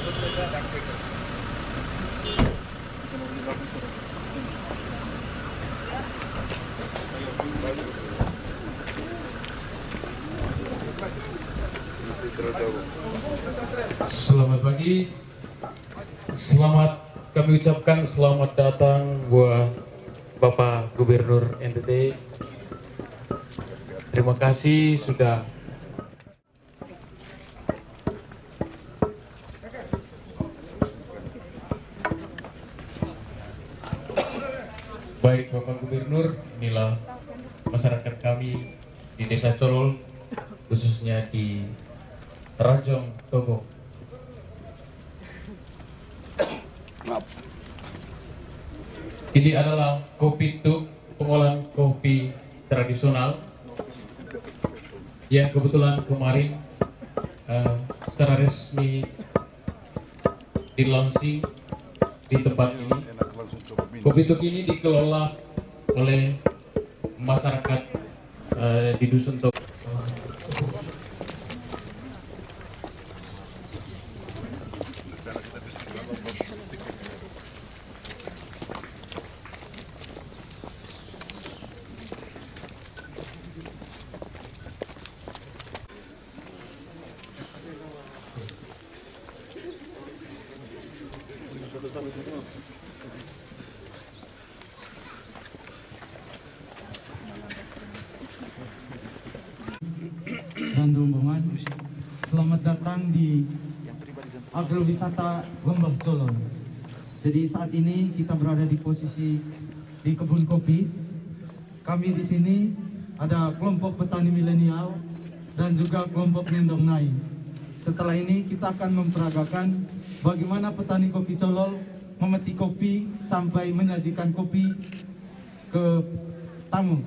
Selamat pagi, kami ucapkan selamat datang buat Bapak Gubernur NTT. Terima kasih sudah baik Bapak Gubernur. Inilah masyarakat kami di Desa Colol, khususnya di Rajong Togo. Ini adalah kopi tuk, pengolahan kopi tradisional yang kebetulan kemarin secara resmi di launching di tempat ini. Kopi tuk ini dikelola oleh masyarakat di Dusun Togo. Dan rombongan, selamat datang di agrowisata Lembah Colol. Jadi saat ini kita berada di posisi di kebun kopi. Kami di sini ada kelompok petani milenial dan juga kelompok Ngendong Nai. Setelah ini kita akan memperagakan bagaimana petani kopi Colol memetik kopi sampai menyajikan kopi ke tamu.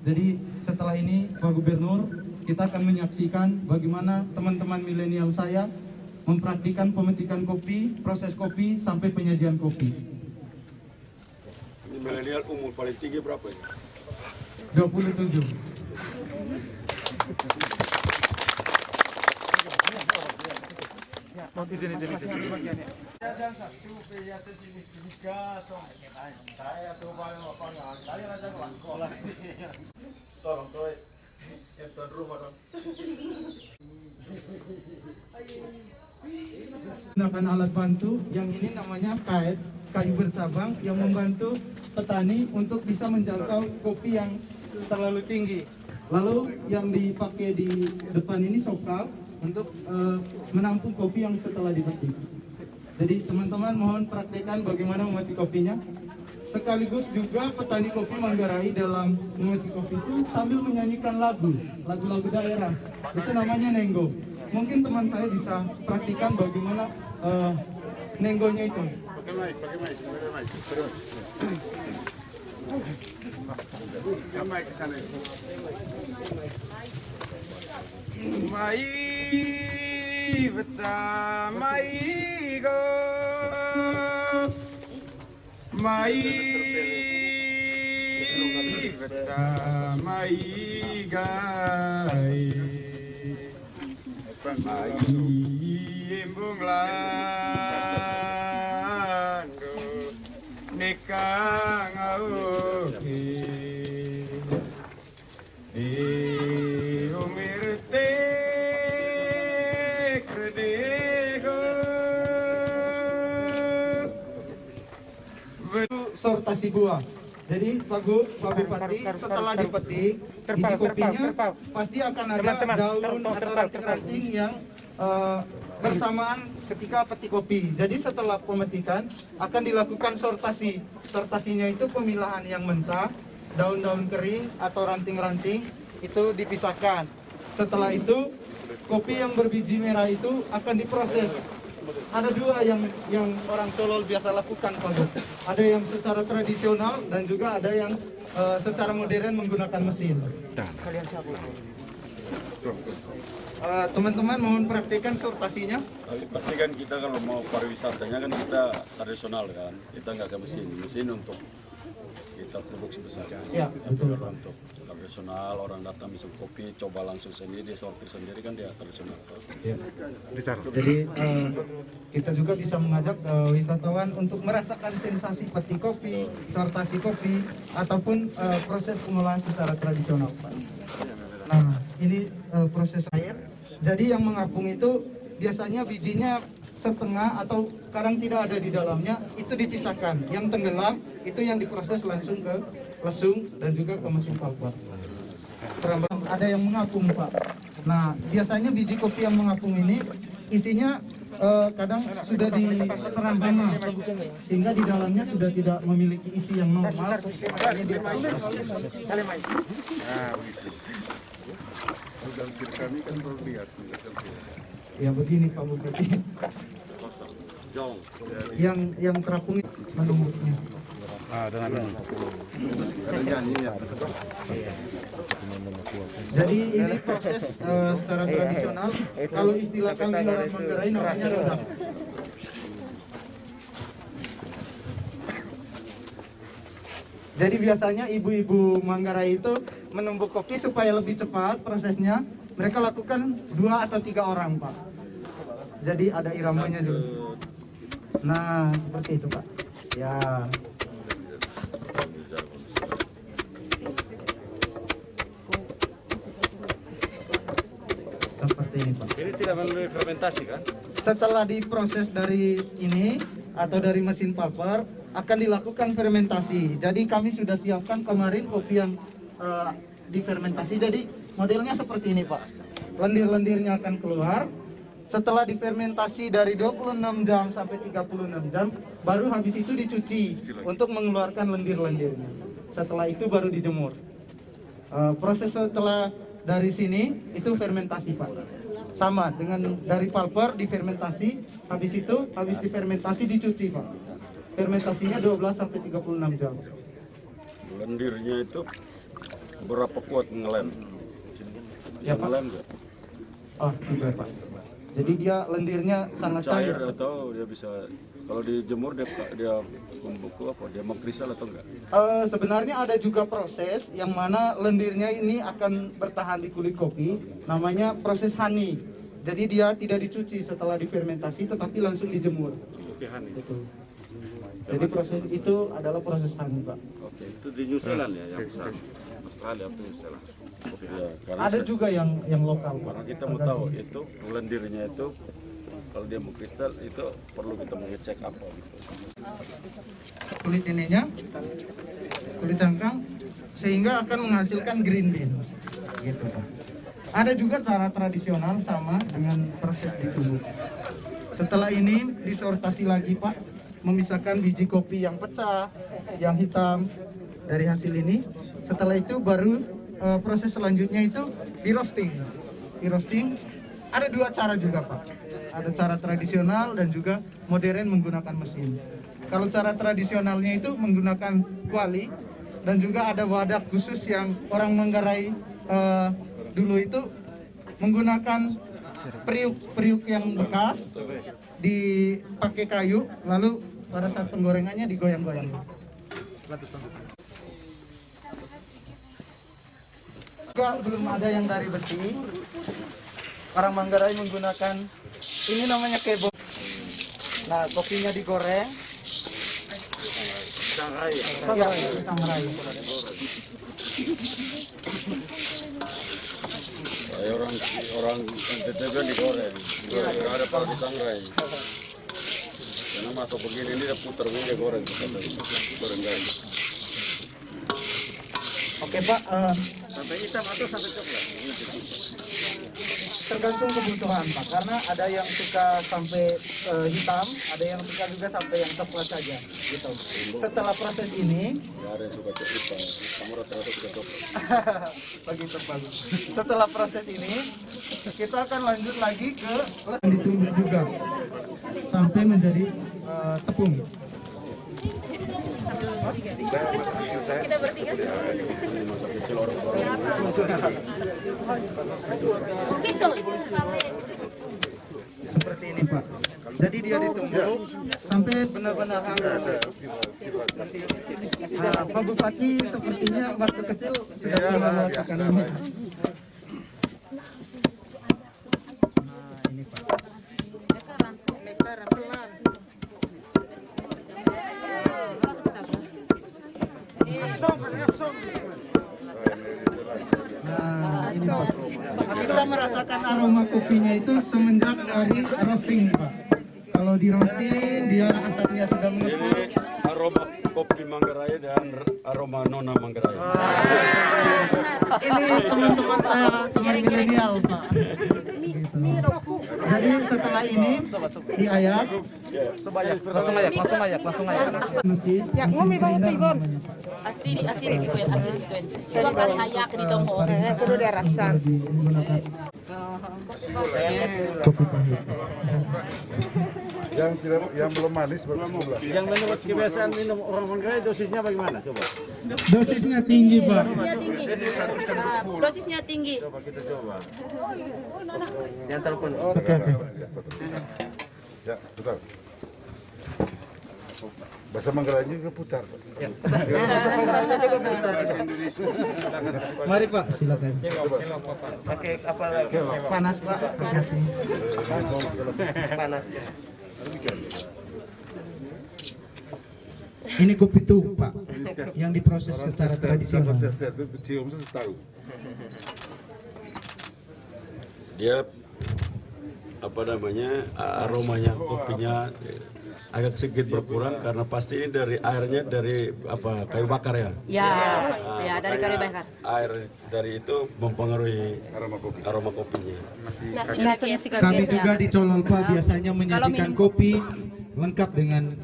Jadi setelah ini Pak Gubernur, kita akan menyaksikan bagaimana teman-teman milenial saya mempraktikkan pemetikan kopi, proses kopi, sampai penyajian kopi. Ini milenial umur paling tinggi berapa ya? 27. Gunakan alat bantu yang ini namanya kait, kayu bercabang yang membantu petani untuk bisa menjangkau kopi yang terlalu tinggi. Lalu yang dipakai di depan ini sokal untuk menampung kopi yang setelah dipetik. Jadi teman-teman mohon praktekkan bagaimana memetik kopinya. Sekaligus juga petani kopi Manggarai dalam memetik kopi itu sambil menyanyikan lagu-lagu daerah. Itu namanya nenggo. Mungkin teman saya bisa praktikan bagaimana nenggonya itu. Mai beta mai go mai beta mai gai mai embung lando nekang auki sortasi buah. Jadi Pak Bupati setelah dipetik biji kopinya pasti akan ada daun atau ranting-ranting yang bersamaan ketika petik kopi. Jadi setelah pemetikan akan dilakukan sortasi. Sortasinya itu pemilahan yang mentah, daun-daun kering atau ranting-ranting itu dipisahkan. Setelah itu kopi yang berbiji merah itu akan diproses. Ada dua yang orang Colol biasa lakukan, Pak Bu. Ada yang secara tradisional dan juga ada yang secara modern menggunakan mesin. Sekalian siapa? Teman-teman mohon praktekkan sortasinya. Tapi pasti kan kita kalau mau pariwisatanya kan kita tradisional kan, kita nggak ke mesin untuk kita produksi besar. Ya, betul. Kalau untuk tradisional, orang datang minum kopi, coba langsung sendiri, dia sortir sendiri kan dia tradisional. Ya. Jadi kita juga bisa mengajak wisatawan untuk merasakan sensasi petik kopi, sortasi kopi, ataupun proses pengolahan secara tradisional, Pak. Nah, ini proses air. Jadi yang mengapung itu biasanya bijinya setengah atau kadang tidak ada di dalamnya, itu dipisahkan. Yang tenggelam itu yang diproses langsung ke lesung dan juga ke mesin valve. Ada yang mengapung, Pak. Nah, biasanya biji kopi yang mengapung ini isinya kadang sudah diserang hama, sehingga di dalamnya sudah tidak memiliki isi yang normal. Makanya dia Kami kan baru lihat. ya begini, Pak Bupati. Jong. Yang terapung menumbuknya. Jadi ini proses secara tradisional. Kalau istilah kami orang Manggarai namanya rendang. Jadi biasanya ibu-ibu Manggarai itu menumbuk kopi supaya lebih cepat prosesnya. Mereka lakukan 2 atau 3 orang, Pak. Jadi ada iramanya dulu. Nah, seperti itu, Pak. Ya. Seperti ini, Pak. Ini tidak melalui fermentasi kan? Setelah diproses dari ini atau dari mesin paper, akan dilakukan fermentasi. Jadi kami sudah siapkan kemarin kopi yang difermentasi. Jadi modelnya seperti ini, Pak. Lendir-lendirnya akan keluar. Setelah difermentasi dari 26 jam sampai 36 jam, baru habis itu dicuci untuk mengeluarkan lendir-lendirnya. Setelah itu baru dijemur. Proses setelah dari sini itu fermentasi, Pak. Sama dengan dari pulper difermentasi, habis difermentasi dicuci, Pak. Fermentasinya 12 sampai 36 jam. Lendirnya itu berapa kuat ngelem? Ya, Pak. Ngelem nggak? Oh, tidak, Pak. Jadi dia lendirnya sangat Cair cair. atau dia bisa kalau dijemur dia membeku apa? Dia mengkristal atau enggak? Sebenarnya ada juga proses yang mana lendirnya ini akan bertahan di kulit kopi, namanya proses honey. Jadi dia tidak dicuci setelah difermentasi, tetapi langsung dijemur. Oke, honey. Betul. Jadi proses itu adalah proses honey, Pak. Oke, itu di New Zealand ya yang besar. Australia atau New Zealand. Ya, Ada juga yang lokal, Pak. karena kita mau tahu itu lendirnya itu kalau dia mau kristal itu perlu kita mengecek apa gitu. Kulit ininya, kulit cangkang, sehingga akan menghasilkan green bean, gitu, Pak. Ada juga cara tradisional sama dengan proses ditumbuk. Setelah ini disortasi lagi, Pak, memisahkan biji kopi yang pecah, yang hitam dari hasil ini. Setelah itu baru proses selanjutnya itu di roasting. Di roasting ada 2 cara juga, Pak. Ada cara tradisional dan juga modern menggunakan mesin. Kalau cara tradisionalnya itu menggunakan kuali dan juga ada wadah khusus yang orang Manggarai dulu itu menggunakan periuk yang bekas dipakai kayu, lalu pada saat penggorengannya digoyang-goyang. Juga belum ada yang dari besi. Orang Manggarai menggunakan ini namanya kebo. Nah, kopinya digoreng. Sangrai. Iya, sangrai. Orang NTT digoreng. Ada part di sangrai. Karena masuk begini ini dia putar dia goreng. Goreng guys. Oke, Pak. Sampai hitam atau sampai coklat? Tergantung kebutuhan, Pak, karena ada yang suka sampai hitam, ada yang suka juga sampai yang coklat saja, gitu. Setelah proses ini, Ya ada yang suka hitam, kamu rata-rata suka coklat. begitu bagus. Setelah proses ini, kita akan lanjut lagi ke ditumbuk juga sampai menjadi tepung. Kita bertiga. Masa kecil orang Seperti ini, Pak. Jadi dia ditumbuk sampai benar-benar hangat. Pak Bupati sepertinya waktu kecil sudah pernah melakukan ini. Nah, ini Pak. Nah, ini Pak. Kita merasakan aroma kopinya itu semenjak dari roasting, Pak. Kalau di roasting, dia asapnya sudah mengepul. Aroma kopi Manggarai dan aroma nona Manggarai. Ini teman-teman saya, teman milenial, Pak. Gitu. Jadi setelah ini diayak, Langsung ayak. mesin, Ya, ngomong bang Tigon. Asli sekuen. Suatu kali ayak di tongho. Kudu dirasakan. kopi pahit. Yang belum manis belum gula. Yang menurut kebiasaan minum orang Manggarai dosisnya bagaimana? Coba. Dosisnya tinggi, Pak. Dosisnya tinggi. Coba kita coba. Yang telepon. Oke. Ya, betul. Bahasa Manggarainya juga putar. Pak. Mari Pak, silakan. Pakai apa? Panas Pak, hati-hati. Panas. Ini kopi tuh Pak, yang diproses secara tradisional. Cium itu tahu. Dia apa namanya aromanya kopinya agak sedikit berkurang karena pasti ini dari airnya dari apa kayu bakar ya. Ya dari kayu bakar. Air dari itu mempengaruhi aroma kopinya. Nasi Kami juga di Colol Pak biasanya menyajikan kopi lengkap dengan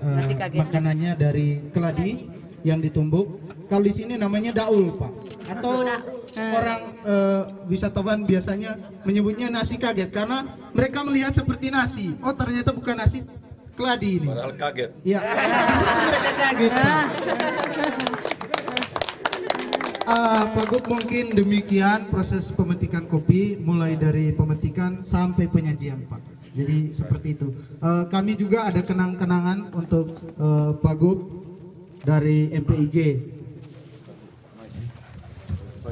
makanannya dari keladi yang ditumbuk. Kalau di sini namanya daul Pak, atau orang wisatawan biasanya menyebutnya nasi kaget karena mereka melihat seperti nasi. Oh ternyata bukan nasi, keladi ini. Padahal kaget. Ya, disitu mereka kaget Pak. Pak Gub, mungkin demikian proses pemetikan kopi mulai dari pemetikan sampai penyajian Pak. Jadi seperti itu. Kami juga ada kenang-kenangan untuk Pak Gub dari MPIG.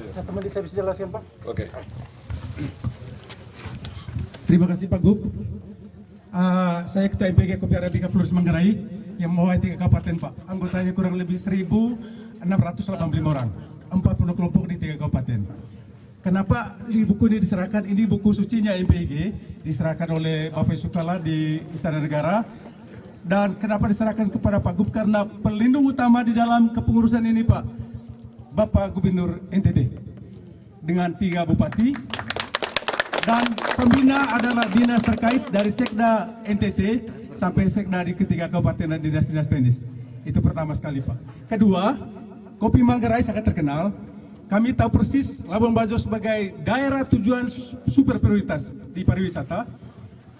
Satu menit saya bisa jelaskan Pak. Oke. Terima kasih Pak Gub. Saya Ketua MPG Kopi Arabica Flores Manggarai yang mewakili 3 kabupaten Pak. Anggotanya kurang lebih 1.685 orang, 40 kelompok di 3 kabupaten. Kenapa ini buku ini diserahkan? Ini buku sucinya MPG, diserahkan oleh Bapak Yusuf Kala di Istana Negara. Dan kenapa diserahkan kepada Pak Gub? Karena pelindung utama di dalam kepengurusan ini Pak, Bapak Gubernur NTT dengan 3 bupati. Dan pembina adalah dinas terkait dari Sekda NTT sampai Sekda di ketiga kabupaten dan dinas-dinas teknis. Itu pertama sekali Pak. Kedua, kopi Manggarai sangat terkenal. Kami tahu persis Labuan Bajo sebagai daerah tujuan super prioritas di pariwisata.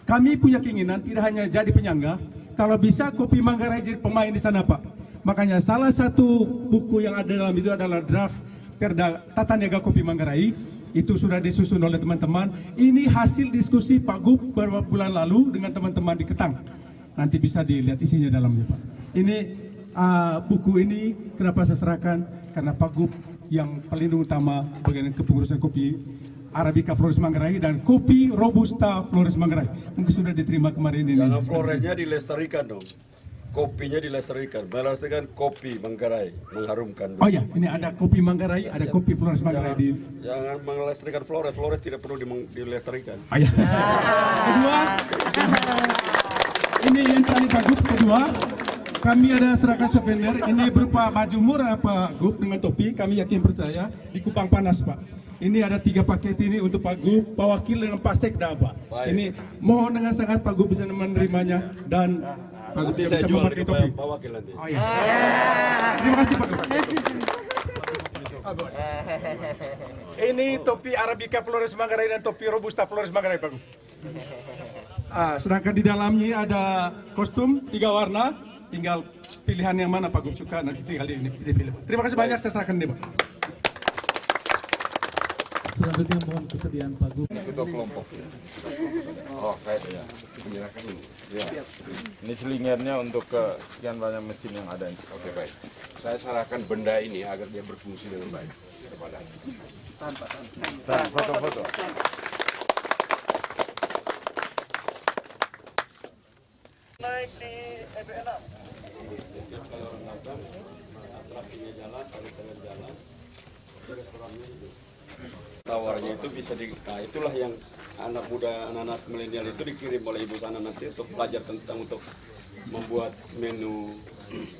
Kami punya keinginan tidak hanya jadi penyangga, kalau bisa kopi Manggarai jadi pemain di sana Pak. Makanya salah satu buku yang ada dalam itu adalah draft Perda Tata Niaga Kopi Manggarai. Itu sudah disusun oleh teman-teman. Ini hasil diskusi Pak Gub beberapa bulan lalu dengan teman-teman di Ketang. Nanti bisa dilihat isinya dalamnya Pak. Ini buku ini kenapa saya serahkan? Karena Pak Gub yang pelindung utama bagian kepengurusan kopi Arabica Flores Manggarai dan kopi Robusta Flores Manggarai. Mungkin sudah diterima kemarin ini. Jangan Floresnya dilestarikan dong. Kopinya dilestarikan, melestarikan kopi Manggarai, mengharumkan. Oh ya, ini ada kopi Manggarai, ada kopi Flores Manggarai di. Jangan melestarikan Flores, Flores tidak perlu dilestarikan. Oh ya. Kedua, ini yang tadi Pak Gub. Kedua, kami ada serahkan souvenir. Ini berupa baju murah Pak Gub dengan topi. Kami yakin percaya di Kupang Panas Pak. Ini ada 3 paket ini untuk Pak Gub, Pak Wakil dan Pak Sekda Pak. Baik. Ini mohon dengan sangat Pak Gub bisa menerimanya dan Pak Gub Nanti bisa saya jual memakai kepada topi. Pak Wakil nanti. Oh ya. Terima kasih Pak Gub. Ini topi Arabica Flores Manggarai dan topi Robusta Flores Manggarai Pak Gub. Sedangkan di dalamnya ada kostum 3 warna, tinggal pilihan yang mana Pak Gub suka nanti tinggal dipilih. Terima kasih banyak, saya serahkan ini Pak. Selanjutnya mohon kesediaan Pak Gub. Ketua kelompok. Oh, saya ya. Menyerahkan dulu. Ya. Ini selingernya untuk sekian banyak mesin yang ada. Oke, baik. Saya serahkan benda ini agar dia berfungsi dengan baik kepada. Foto-foto. Naik di EB6. Kalau orang datang, atraksinya jalan, jalan, di restorannya itu. Tawarnya itu bisa nah itulah yang anak muda, anak-anak milenial itu dikirim oleh ibu sana nanti untuk belajar tentang untuk membuat menu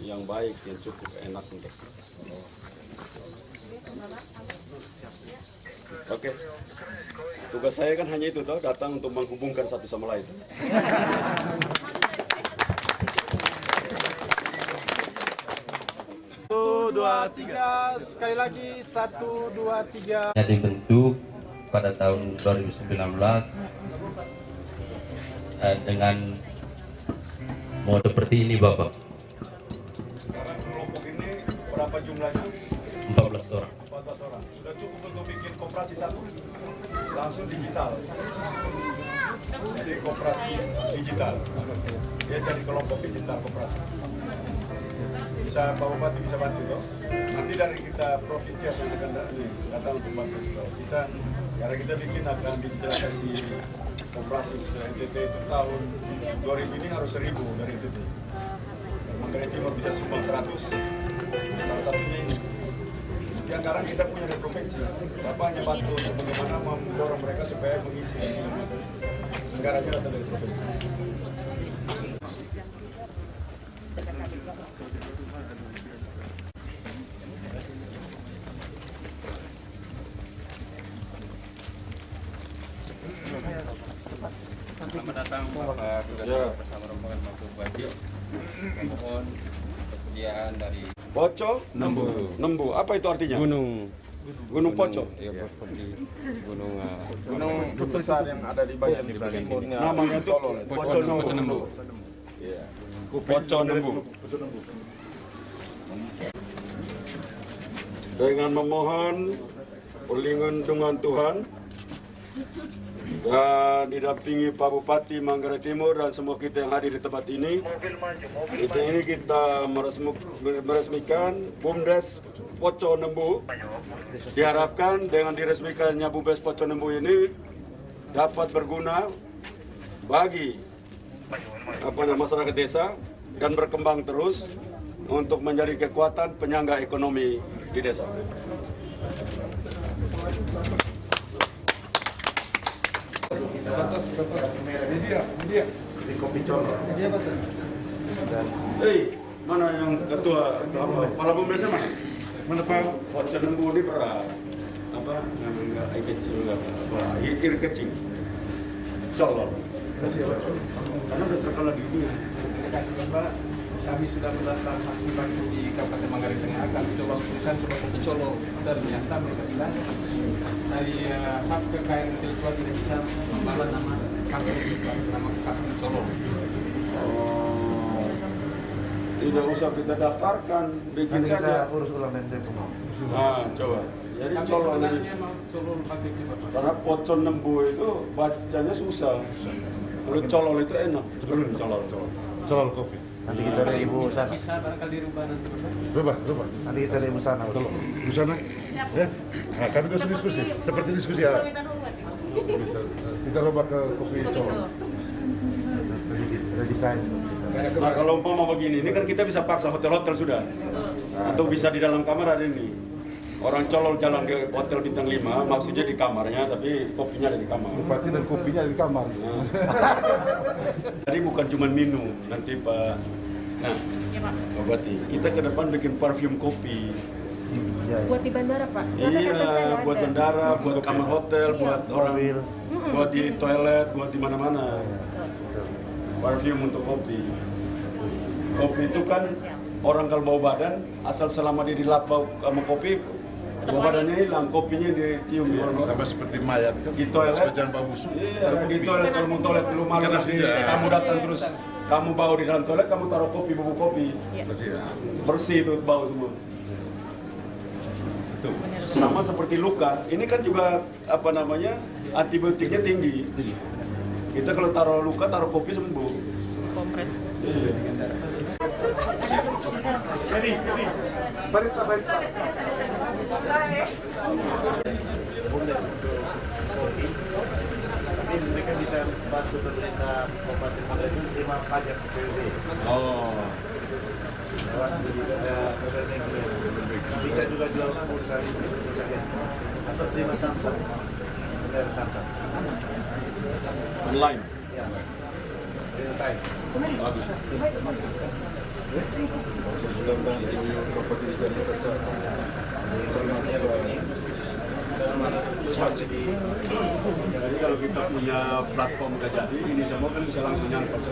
yang baik, yang cukup enak untuk. Oke. Tugas saya kan hanya itu toh, datang untuk menghubungkan satu sama lain. 1, 2, 3. Sekali lagi 1, 2, 3. Yang dibentuk pada tahun 2019 dengan mau seperti ini Bapak. Sekarang kelompok ini berapa jumlahnya? 14 orang. 14 orang. Sudah cukup untuk bikin koperasi satu? Langsung digital. Jadi koperasi digital. Dia jadi kelompok digital koperasi. Bisa Pak Bupati bisa bantu toh. Nanti dari kita provinsi yang akan datang untuk bantu kita. Karena kita bikin akan digitalisasi koperasi NTT itu tahun 2000 ini harus 1000 dari NTT. Manggarai Timur bisa sumbang 100. Salah satunya ini. Di anggaran kita punya dari provinsi. Bapak hanya bantu untuk bagaimana mendorong mereka supaya mengisi anggarannya datang dari provinsi. Selamat datang Bapak Gubernur bersama rombongan Pak Bupati. Mohon persediaan dari Poco Nembu. Apa itu artinya? Gunung Poco. ya seperti Gunung besar yang ada di bagian timurnya. Namanya itu Poco Nembu. Poco Nembu. Dengan memohon perlindungan Tuhan dan didampingi Pak Bupati Manggarai Timur dan semua kita yang hadir di tempat ini, kita meresmikan BUMDes Poco Nembu. Diharapkan dengan diresmikannya BUMDes Poco Nembu ini dapat berguna bagi masyarakat desa dan berkembang terus untuk menjadi kekuatan penyangga ekonomi di desa. Di kopi color. Hei, mana yang ketua kepala BUMDesnya mana? Mana Pak? Poco Nembu ini berat. Apa? Enggak air kecil enggak. Air kecil. Color. Karena udah terkenal di dunia. Terima kasih Bapak. Kami sudah mendaftar aktif di Kabupaten Manggarai Tengah akan coba urusan coba Kopi Colo, ternyata mereka bilang dari hak kekayaan intelektual tidak bisa membawa nama kafe nama Kopi Colo. Tidak usah kita daftarkan, bikin saja. urus ulang dan Nah, coba. Jadi Kami Colo sebenarnya mau Colo batik Bapak. karena Poco Nembu itu bacanya susah. Kalau Colol itu enak. Colol. color kopi. Nanti kita dari ibu sana. Bisa barangkali dirubah nanti Bapak. Rubah. Nanti kita dari ibu sana. Tolong. Di sana. Ya. Nah, kami bisa diskusi. Seperti diskusi ya. Kita rubah ke kopi color. Redesign. Nah, kalau umpama begini, ini kan kita bisa paksa hotel-hotel sudah. Untuk bisa di dalam kamar ada ini. Orang colol jalan ke hotel bintang 5, maksudnya di kamarnya, tapi kopinya ada di kamar. Bupati dan kopinya di kamar. Nah. Jadi bukan cuma minum, nanti Pak. Nah, Pak Bupati, kita ke depan bikin parfum kopi. Buat di bandara, Pak. Iya, buat bandara, buat kamar hotel, buat orang, buat di toilet, buat di mana-mana. Parfum untuk kopi. Kopi itu kan orang kalau bau badan, asal selama dia dilap bau sama kopi, bau badannya hilang, kopinya dicium. Sama seperti mayat kan. Di toilet. Supaya jangan bau busuk. Iya, di toilet kalau mau toilet lu malu Karena nanti sudah. kamu datang terus kamu bau di dalam toilet, kamu taruh kopi, bubuk kopi. Masih ya. Bersih itu bau semua. Tuh. Sama seperti luka, ini kan juga antibiotiknya tinggi. Kita kalau taruh luka, taruh kopi sembuh. Kompres. Jadi, Barista. Tapi mereka bisa bantu pemerintah Kabupaten Manggarai itu terima pajak PUB. oh, Lewat bisa juga jual pulsa atau terima samsat, bayar samsat. online. Ya, real time. Bagus. Saya sudah bilang ini kompetisi jadi tercapai. Informasinya begini. Jadi kalau kita punya platform Gajah, ini semua kan bisa langsung nyangkut.